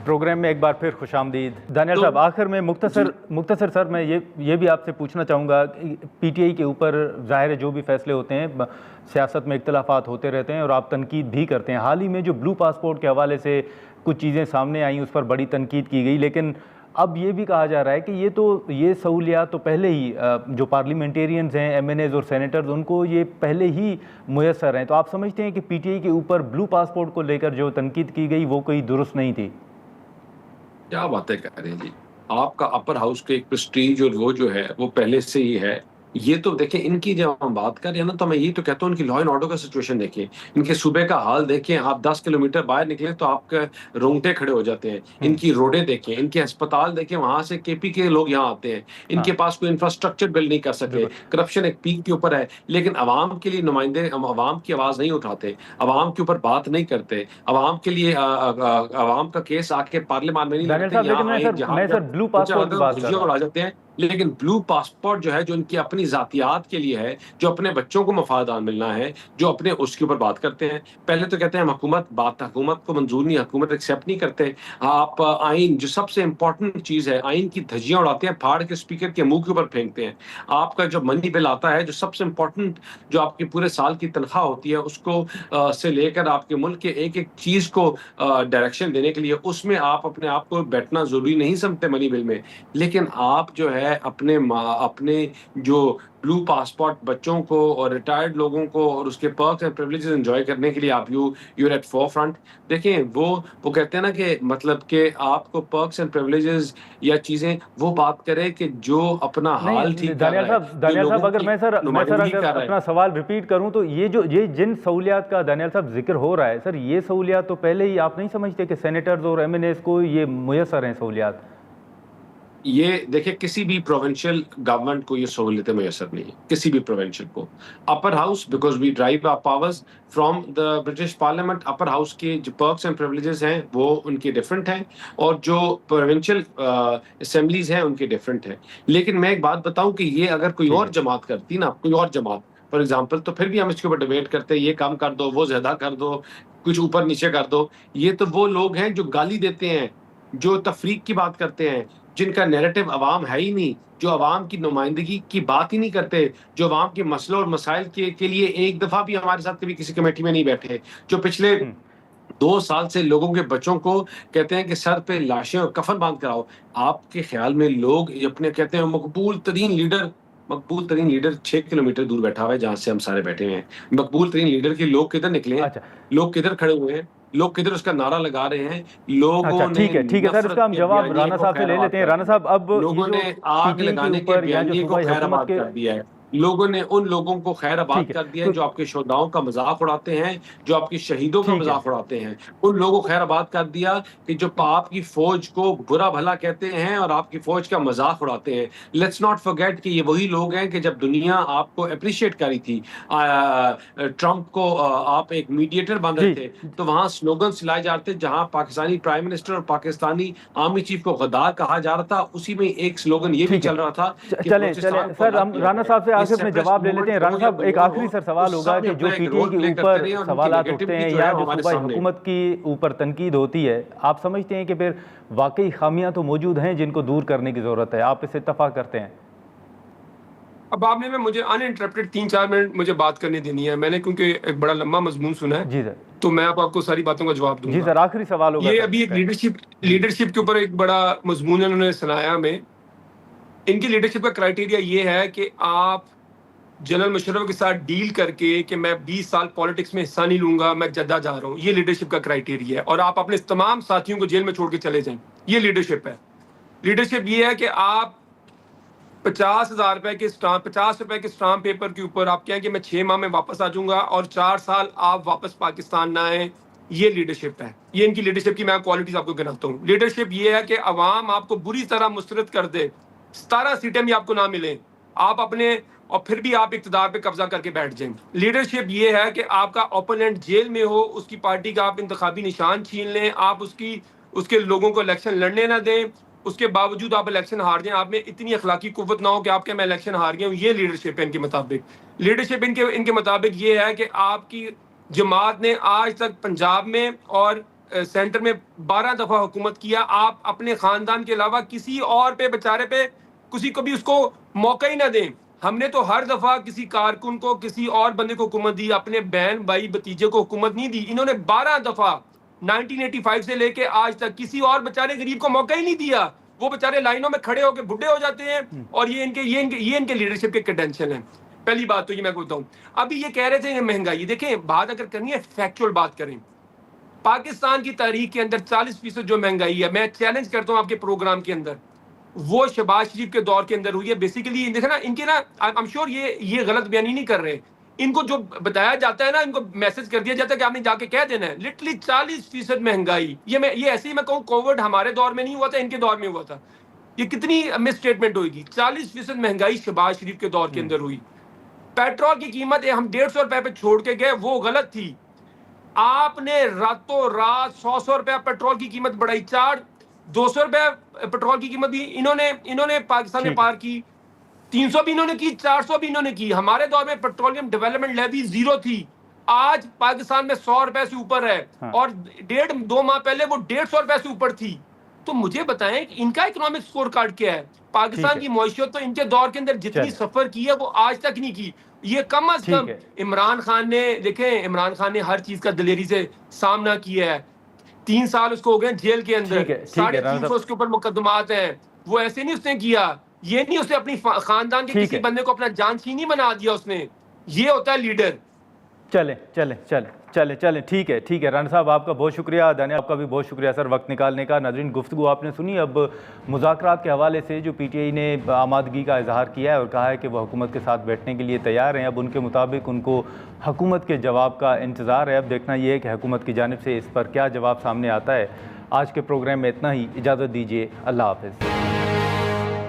Programme میں ایک بار پھر خوش آمدید. دانیال صاحب, آخر میں مختصر سر میں یہ بھی آپ سے پوچھنا چاہوں گا, پی ٹی آئی کے اوپر ظاہر ہے جو بھی فیصلے ہوتے ہیں سیاست میں اختلافات ہوتے رہتے ہیں اور آپ تنقید بھی کرتے ہیں. حال ہی میں جو بلو پاسپورٹ کے حوالے سے کچھ چیزیں سامنے آئیں اس پر بڑی تنقید کی گئی, لیکن اب یہ بھی کہا جا رہا ہے کہ یہ سہولیات تو پہلے ہی جو پارلیمنٹیرینز ہیں, ایم این ایز اور سینیٹرز, ان کو یہ پہلے ہی میسر ہیں. تو آپ سمجھتے ہیں کہ پی ٹی آئی کے اوپر بلو پاسپورٹ کو لے کر جو تنقید کی گئی وہ کوئی درست نہیں تھی؟ کیا باتیں کر رہے ہیں جی, آپ کا اپر ہاؤس کے ایک پریسٹیج اور وہ جو ہے وہ پہلے سے ہی ہے. یہ تو دیکھیں ان کی جب ہم بات کر رہے ہیں نا, تو میں یہ تو کہتا ہوں ان کی لا اینڈ آرڈر کا سچویشن دیکھیں, ان کے صوبے کا حال دیکھیں. آپ 10 کلومیٹر باہر نکلیں تو آپ کے رونگٹے کھڑے ہو جاتے ہیں. ان کی روڈیں دیکھیں, ان کے ہسپتال دیکھیں, وہاں سے کے پی کے لوگ یہاں آتے ہیں. ان کے پاس کوئی انفراسٹرکچر بلڈ نہیں کر سکے. کرپشن ایک پیک کے اوپر ہے, لیکن عوام کے لیے نمائندے عوام کی آواز نہیں اٹھاتے, عوام کے اوپر بات نہیں کرتے, عوام کے لیے عوام کا کیس آ کے پارلیمان میں نہیں لڑتے. میں سر بلو پاسپورٹ کی بات کر رہا ہوں. آ جاتے ہیں, لیکن بلو پاسپورٹ جو ہے جو ان کی اپنی ذاتیات کے لیے ہے, جو اپنے بچوں کو مفادات ملنا ہے, جو اپنے اس کے اوپر بات کرتے ہیں. پہلے تو کہتے ہیں ہم حکومت کو منظور نہیں, حکومت ایکسیپٹ نہیں کرتے. آپ آئین جو سب سے امپورٹنٹ چیز ہے, آئین کی دھجیاں اڑاتے ہیں, پھاڑ کے اسپیکر کے منہ کے اوپر پھینکتے ہیں. آپ کا جو منی بل آتا ہے, جو سب سے امپورٹنٹ جو آپ کی پورے سال کی تنخواہ ہوتی ہے, اس کو سے لے کر آپ کے ملک کے ایک ایک چیز کو ڈائریکشن دینے کے لیے, اس میں آپ اپنے آپ کو بیٹھنا ضروری نہیں سمجھتے منی بل میں. لیکن آپ جو ہے اپنے جو بلو پاسپورٹ بچوں کو اور ریٹائرڈ لوگوں کو اور اس کے پرکس اینڈ پریویلیجز انجوائے کرنے کے لیے آپ یو ایٹ فور فرنٹ. دیکھیں وہ کہتے ہیں نا کہ مطلب کہ آپ کو پرکس اینڈ پریویلیجز یا چیزیں وہ بات کرے کہ جو اپنا حال ٹھیک کر رہا ہے. دانیال صاحب, اگر میں سر اپنا سوال ریپیٹ کروں تو یہ جن سہولیات کا دانیال صاحب ذکر ہو رہا ہے سر, یہ سہولیات تو پہلے ہی آپ نہیں سمجھتے کہ سینیٹرز اور ایم این ایز کو یہ میسر ہیں سہولیات؟ یہ دیکھیں کسی بھی پروونشل گورنمنٹ کو یہ سہولتیں میسر نہیں ہیں, کسی بھی پروونشل کو. Upper house because we drive our powers from the British parliament, upper house کے جو پرکس اینڈ پریویلیجز ہیں وہ ان کے ڈفرینٹ ہیں, اور جو پروونشل اسمبلیز ہیں ان کے ڈفرینٹ ہیں. لیکن میں ایک بات بتاؤں کہ یہ اگر کوئی اور جماعت کرتی نا, کوئی اور جماعت فار ایگزامپل, تو پھر بھی ہم اس کے اوپر ڈیبیٹ کرتے ہیں, یہ کم کر دو, وہ زیادہ کر دو, کچھ اوپر نیچے کر دو. یہ تو وہ لوگ ہیں جو گالی دیتے ہیں, جو تفریق کی بات کرتے ہیں, جن کا نیریٹو عوام ہے ہی نہیں, جو عوام کی نمائندگی کی بات ہی نہیں کرتے, جو عوام کے مسئلوں اور مسائل کے لیے ایک دفعہ بھی ہمارے ساتھ کبھی کسی کمیٹی میں نہیں بیٹھے, جو پچھلے 2 سال سے لوگوں کے بچوں کو کہتے ہیں کہ سر پہ لاشیں اور کفن باندھ کراؤ. آپ کے خیال میں لوگ اپنے کہتے ہیں مقبول ترین لیڈر 6 کلومیٹر دور بیٹھا ہوا ہے جہاں سے ہم سارے بیٹھے ہوئے ہیں. مقبول ترین لیڈر کے لوگ کدھر نکلے ہیں, لوگ کدھر کھڑے ہوئے ہیں, لوگ کدھر اس کا نارہ لگا رہے ہیں. لوگوں نے ٹھیک ہے سر, اس کا ہم جواب رانا صاحب سے لے لیتے ہیں. رانا صاحب, اب لوگوں نے آگ لگانے کے بیانیے کو خیر آباد کر دیا ہے. لوگوں نے ان لوگوں کو خیر آباد کر دیا ہے جو آپ کے شہداؤں کا مذاق اڑاتے ہیں, جو آپ کے شہیدوں کا مذاق اڑاتے ہیں. ان لوگوں کو خیر آباد کر دیا کہ جو آپ کی فوج کو برا بھلا کہتے ہیں اور آپ کی فوج کا مذاق اڑاتے ہیں. لیٹس ناٹ فرگیٹ کہ یہ وہی لوگ ہیں کہ جب دنیا آپ کو اپریشیٹ کری تھی, ٹرمپ کو آپ ایک میڈیٹر بن رہے تھے, تو وہاں سلوگن چلائے جاتے جہاں پاکستانی پرائم منسٹر اور پاکستانی آرمی چیف کو غدار کہا جا رہا تھا, اسی میں ایک سلوگن یہ بھی چل رہا تھا. چلیں سر, ہم رانا صاحب سے آخر میں جواب لے لیتے ہیں. رانا صاحب, ایک آخری سر سوال ہوگا کہ جو پی ٹی آئی کے اوپر سوالات اٹھتے ہیں یا جو صوبائی حکومت کی اوپر تنقید ہوتی ہے, آپ سمجھتے ہیں کہ پھر واقعی خامیاں تو موجود ہیں جن کو دور کرنے کی ضرورت ہے, آپ اس سے اتفاق کرتے ہیں؟ اب آپ نے مجھے ان انٹرپٹیڈ 3-4 منٹ مجھے بات کرنے دینی ہے. میں نے کیونکہ ایک بڑا لمبا مضمون سنا ہے, جی سر, تو میں آپ کو ساری باتوں کا جواب دوں گا. جی سر, آخری سوال ہوگا. یہ ابھی ایک لیڈرشپ کے اوپر ایک بڑا مضمون انہوں نے سنایا ہمیں. ان کی لیڈرشپ کا کرائٹیریا یہ ہے کہ آپ جنرل مشرف کے ساتھ ڈیل کر کے کہ میں 20 سال پالیٹکس میں حصہ نہیں لوں گا, میں جدہ جا رہا ہوں. یہ لیڈرشپ کا کرائٹیریا ہے, اور آپ اپنے تمام ساتھیوں کو جیل میں چھوڑ کے چلے جائیں. یہ لیڈرشپ ہے. لیڈرشپ یہ ہے کہ آپ 50,000 روپے کے 50 روپے کے اسٹامپ پیپر کے اوپر آپ کہیں کہ میں 6 ماہ میں واپس آ جاؤں گا, اور 4 سال آپ واپس پاکستان نہ آئیں. یہ لیڈرشپ ہے. یہ ان کی لیڈرشپ کی میں کوالٹیز آپ کو گناتا ہوں. لیڈرشپ یہ ہے کہ عوام آپ کو بری طرح مسترد کر دے, 17 سیٹیں بھی آپ کو نہ ملیں, آپ اپنے اور پھر بھی آپ اقتدار پہ قبضہ کر کے بیٹھ جائیں. لیڈرشپ یہ ہے کہ آپ کا اوپوننٹ جیل میں ہو, اس کی پارٹی کا آپ انتخابی نشان چھین لیں, آپ اس کے لوگوں کو الیکشن لڑنے نہ دیں, اس کے باوجود آپ الیکشن ہار جائیں, آپ میں اتنی اخلاقی قوت نہ ہو کہ آپ کہ میں الیکشن ہار گیا ہوں. یہ لیڈرشپ ہے ان کے مطابق. لیڈرشپ ان کے مطابق یہ ہے کہ آپ کی جماعت نے آج تک پنجاب میں اور سینٹر میں 12 دفعہ حکومت کیا, آپ اپنے خاندان کے علاوہ کسی اور پہ بیچارے پہ کسی کو بھی اس کو موقع ہی نہ دیں. ہم نے تو ہر دفعہ کسی کارکن کو کسی اور بندے کو حکومت دی, اپنے بہن بھائی بتیجے کو حکومت نہیں دی. انہوں نے 12 دفعہ 1985 سے لے کے آج تک کسی اور بیچارے غریب کو موقع ہی نہیں دیا. وہ بیچارے لائنوں میں کھڑے ہو کے بڈھے ہو جاتے ہیں, اور یہ ان کے لیڈرشپ کے کریڈینشل ہیں. پہلی بات تو یہ میں بولتا ہوں. ابھی یہ کہہ رہے تھے مہنگائی, دیکھیں بات اگر کرنی ہے فیکچوئل بات کریں. پاکستان کی تاریخ کے اندر 40% جو مہنگائی ہے, میں چیلنج کرتا ہوں آپ کے پروگرام کے اندر, وہ شہباز شریف کے دور کے اندر ہوئی ہے. بیسیکلی دیکھیں نا, ان کے نا I'm sure یہ غلط بیانی نہیں کر رہے. ان کو جو بتایا جاتا ہے نا, ان کو میسج کر دیا جاتا ہے کہ آپ نے جا کے کہہ دینا ہے. لٹرلی 40% مہنگائی. یہ ایسے ہی میں کہوں کووڈ ہمارے دور میں نہیں ہوا تھا, ان کے دور میں ہوا تھا. یہ کتنی مس اسٹیٹمنٹ ہوئے گی. 40% مہنگائی شہباز شریف کے دور کے اندر ہوئی. پیٹرول کی قیمت ہم 150 روپے پہ چھوڑ کے گئے, وہ غلط تھی. آپ نے راتوں رات 100 روپے پیٹرول کی قیمت بڑھائی. 200 روپے پیٹرول کی قیمت بھی انہوں نے پاکستان میں پار کی. 300 بھی انہوں نے کی, 400 بھی انہوں نے کی. ہمارے دور میں پیٹرولیم ڈیولپمنٹ لیوی 0 تھی. آج پاکستان میں 100 روپے سے اوپر ہے, اور 1.5-2 ماہ پہلے وہ 150 روپے سے اوپر تھی. تو مجھے بتائیں ان کا اکنامک سکور کارڈ کیا ہے. پاکستان کی معیشت تو ان کے دور کے اندر جتنی سفر کی ہے وہ آج تک نہیں کی. یہ کم از کم عمران خان نے, دیکھیں عمران خان نے ہر چیز کا دلیری سے سامنا کیا ہے. 3 سال اس کو ہو گئے جیل کے اندر, 350 اس کے اوپر مقدمات ہیں. وہ ایسے نہیں اس نے کیا. یہ نہیں اس نے اپنی خاندان کے کسی بندے کو اپنا جانشینی بنا دیا اس نے. یہ ہوتا ہے لیڈر. چلیں ٹھیک ہے. رانا صاحب آپ کا بہت شکریہ, دانیہ آپ کا بھی بہت شکریہ سر وقت نکالنے کا. ناظرین گفتگو آپ نے سنی. اب مذاکرات کے حوالے سے جو پی ٹی آئی نے آمادگی کا اظہار کیا ہے اور کہا ہے کہ وہ حکومت کے ساتھ بیٹھنے کے لیے تیار ہیں. اب ان کے مطابق ان کو حکومت کے جواب کا انتظار ہے. اب دیکھنا یہ ہے کہ حکومت کی جانب سے اس پر کیا جواب سامنے آتا ہے. آج کے پروگرام میں اتنا ہی. اجازت دیجیے, اللہ حافظ.